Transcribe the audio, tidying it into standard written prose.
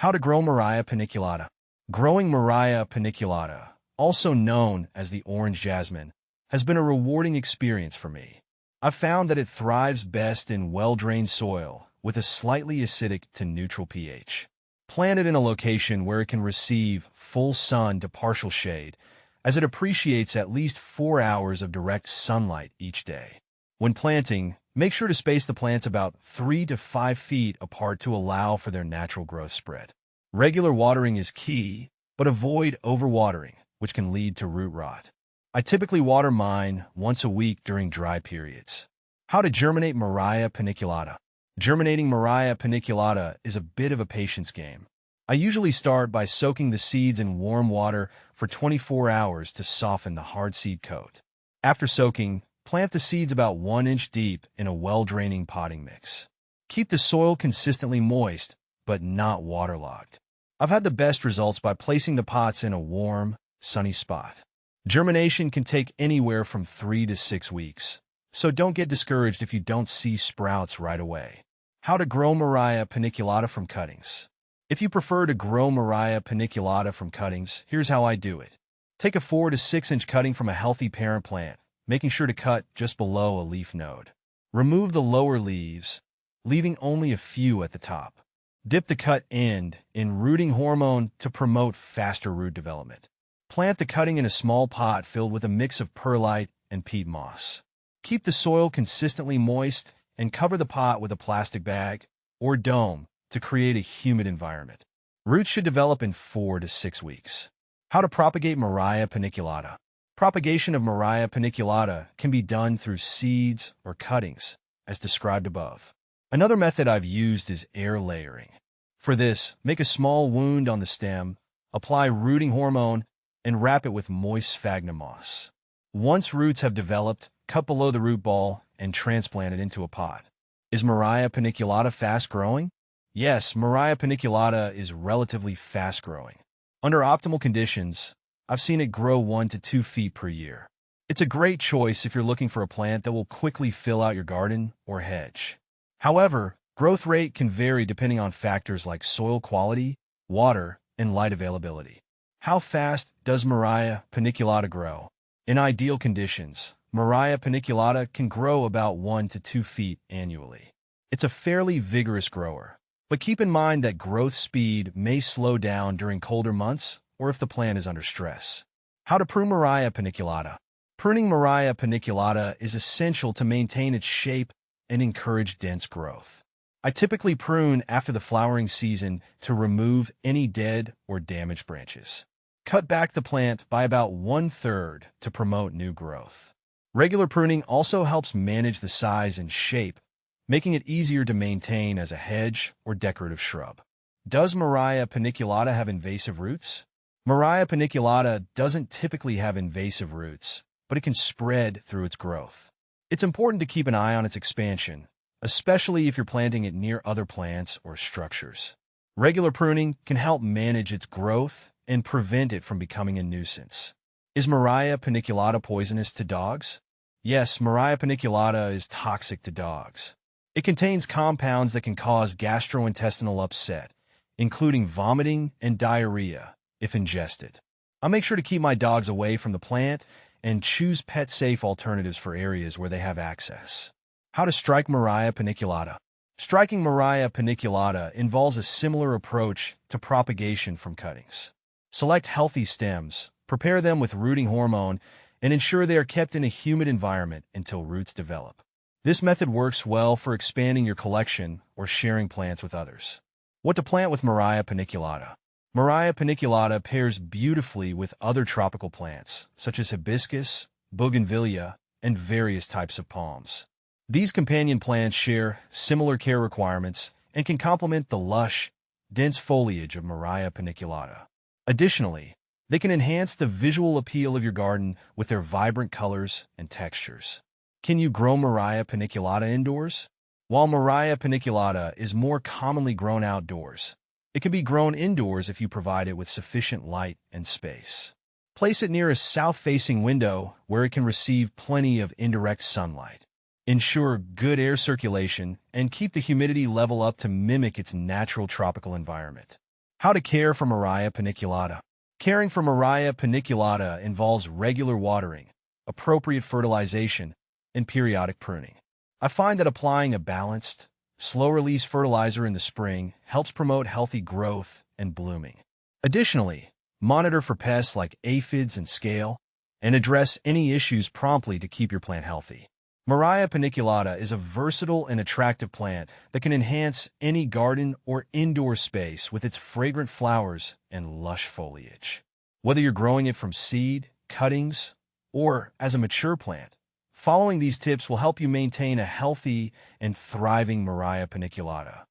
How to grow Murraya paniculata. Growing Murraya paniculata, also known as the orange jasmine, has been a rewarding experience for me. I've found that it thrives best in well-drained soil with a slightly acidic to neutral pH. Plant it in a location where it can receive full sun to partial shade, as it appreciates at least 4 hours of direct sunlight each day. When planting, make sure to space the plants about 3 to 5 feet apart to allow for their natural growth spread. Regular watering is key, but avoid overwatering, which can lead to root rot. I typically water mine once a week during dry periods. How to germinate Murraya paniculata. Germinating Murraya paniculata is a bit of a patience game. I usually start by soaking the seeds in warm water for 24 hours to soften the hard seed coat. After soaking, plant the seeds about 1 inch deep in a well-draining potting mix. Keep the soil consistently moist, but not waterlogged. I've had the best results by placing the pots in a warm, sunny spot. Germination can take anywhere from 3 to 6 weeks, so don't get discouraged if you don't see sprouts right away. How to grow Murraya paniculata from cuttings. If you prefer to grow Murraya paniculata from cuttings, here's how I do it. Take a 4 to 6 inch cutting from a healthy parent plant, making sure to cut just below a leaf node. Remove the lower leaves, leaving only a few at the top. Dip the cut end in rooting hormone to promote faster root development. Plant the cutting in a small pot filled with a mix of perlite and peat moss. Keep the soil consistently moist and cover the pot with a plastic bag or dome to create a humid environment. Roots should develop in 4 to 6 weeks. How to propagate Murraya paniculata. Propagation of Murraya paniculata can be done through seeds or cuttings, as described above. Another method I've used is air layering. For this, make a small wound on the stem, apply rooting hormone, and wrap it with moist sphagnum moss. Once roots have developed, cut below the root ball and transplant it into a pot. Is Murraya paniculata fast-growing? Yes, Murraya paniculata is relatively fast-growing. Under optimal conditions, I've seen it grow 1 to 2 feet per year. It's a great choice if you're looking for a plant that will quickly fill out your garden or hedge. However, growth rate can vary depending on factors like soil quality, water, and light availability. How fast does Murraya paniculata grow? In ideal conditions, Murraya paniculata can grow about 1 to 2 feet annually. It's a fairly vigorous grower, but keep in mind that growth speed may slow down during colder months or if the plant is under stress. How to prune Murraya paniculata. Pruning Murraya paniculata is essential to maintain its shape and encourage dense growth. I typically prune after the flowering season to remove any dead or damaged branches. Cut back the plant by about 1/3 to promote new growth. Regular pruning also helps manage the size and shape, making it easier to maintain as a hedge or decorative shrub. Does Murraya paniculata have invasive roots? Murraya paniculata doesn't typically have invasive roots, but it can spread through its growth. It's important to keep an eye on its expansion, especially if you're planting it near other plants or structures. Regular pruning can help manage its growth and prevent it from becoming a nuisance. Is Murraya paniculata poisonous to dogs? Yes, Murraya paniculata is toxic to dogs. It contains compounds that can cause gastrointestinal upset, including vomiting and diarrhea, if ingested. I'll make sure to keep my dogs away from the plant and choose pet-safe alternatives for areas where they have access. How to strike Murraya paniculata. Striking Murraya paniculata involves a similar approach to propagation from cuttings. Select healthy stems, prepare them with rooting hormone, and ensure they are kept in a humid environment until roots develop. This method works well for expanding your collection or sharing plants with others. What to plant with Murraya paniculata. Murraya paniculata pairs beautifully with other tropical plants, such as hibiscus, bougainvillea, and various types of palms. These companion plants share similar care requirements and can complement the lush, dense foliage of Murraya paniculata. Additionally, they can enhance the visual appeal of your garden with their vibrant colors and textures. Can you grow Murraya paniculata indoors? While Murraya paniculata is more commonly grown outdoors, it can be grown indoors if you provide it with sufficient light and space. Place it near a south-facing window where it can receive plenty of indirect sunlight. Ensure good air circulation and keep the humidity level up to mimic its natural tropical environment. How to care for Murraya paniculata. Caring for Murraya paniculata involves regular watering, appropriate fertilization, and periodic pruning. I find that applying a balanced, slow-release fertilizer in the spring helps promote healthy growth and blooming. Additionally, monitor for pests like aphids and scale, and address any issues promptly to keep your plant healthy. Murraya paniculata is a versatile and attractive plant that can enhance any garden or indoor space with its fragrant flowers and lush foliage. Whether you're growing it from seed, cuttings, or as a mature plant, following these tips will help you maintain a healthy and thriving Murraya paniculata.